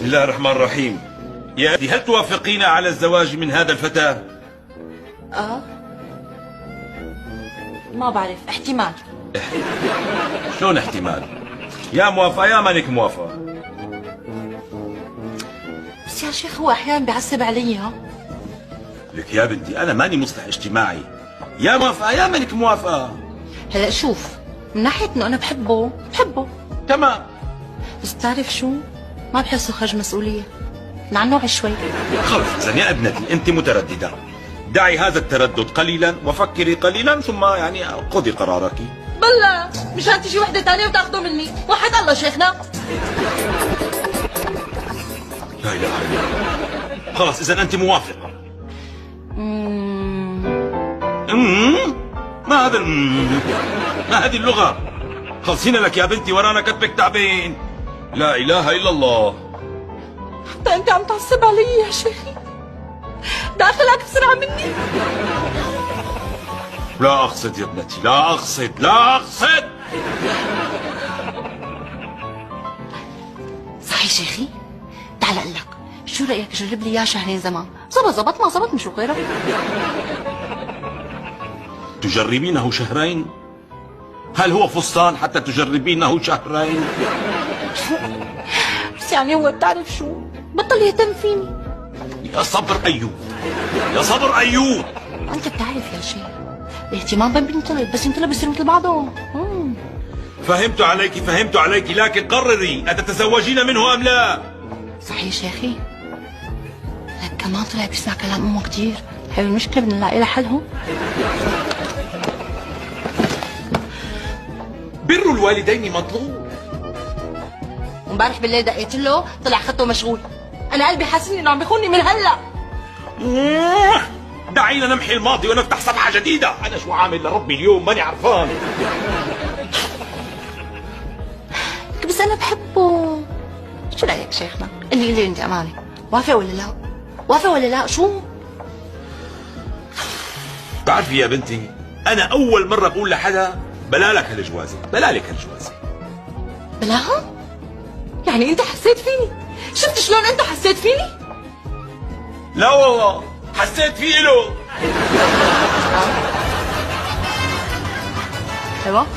الله الرحمن الرحيم. يا أختي، هل توافقين على الزواج من هذا الفتى؟ ما بعرف، احتمال. شلون احتمال؟ يا موافقة يا مانك موافقة. بس يا شيخ هو احيانا بيعصب علي. ها لك يا بنتي أنا ماني مصلح اجتماعي. يا موافقة يا مانك موافقة. هلا شوف، من ناحية انه انا بحبه تمام. بس بتعرف شو؟ ما بحسه خرج مسؤولية لعنه شوي. خلص إذا يا ابنتي أنت مترددة، دعي هذا التردد قليلا وفكري قليلا ثم يعني خذي قرارك. بلا مشان تجي وحدة ثانية وتاخده مني، وحد الله شيخنا. لا إله إلا الله. خلاص إذا أنت موافقة. ما هذا ما هذه اللغة؟ خلصينا لك يا بنتي، ورانا كتبك تعبين. لا إله إلا الله. حتى أنت عم تعصب علي يا شيخي، داخلك بسرعة مني. لا أقصد يا ابنتي، لا أقصد، لا أقصد. صحيح شيخي، تعال أقول لك، شو رأيك جرب لي إياه شهرين زمان، زبط ما زبط مشو غيره. تجربينه شهرين؟ هل هو فستان حتى تجربينه شهرين؟ بس يعني هو بتعرف شو، بطل يهتم فيني. يا صبر أيوب، يا صبر أيوب. أنت بتعرف يا شيخ، الاهتمام ما بينطلب، بس ينطلب بصير مثل بعضهم. فهمت عليك، لكن قرري أتتزوجين منه أم لا؟ صحيح شيخي، لك كمان طلع بيسمع كلام أمه كتير. هاي المشكلة بدنا نلاقي لها حل هون. بر الوالدين مطلوب. امبارح بالليل دقيت له، طلع خطه مشغول. انا قلبي حاسسني انه عم بيخوني من هلا. دعينا نمحي الماضي ونفتح صفحة جديدة. أنا شو عامل لربي اليوم ماني عرفان. بس أنا بحبه. شو رأيك شيخنا؟ قل لي أنت أماني، وافق ولا لا؟ وافق ولا لا؟ شو؟ بتعرفي يا بنتي، أنا أول مرة بقول لحدا بلالك هالجوازة، بلالك هالجوازة. بلاها؟ يعني أنت حسيت فيني؟ شفت شلون أنت حسيت فيني؟ لا والله حسيت فيه له. ايوه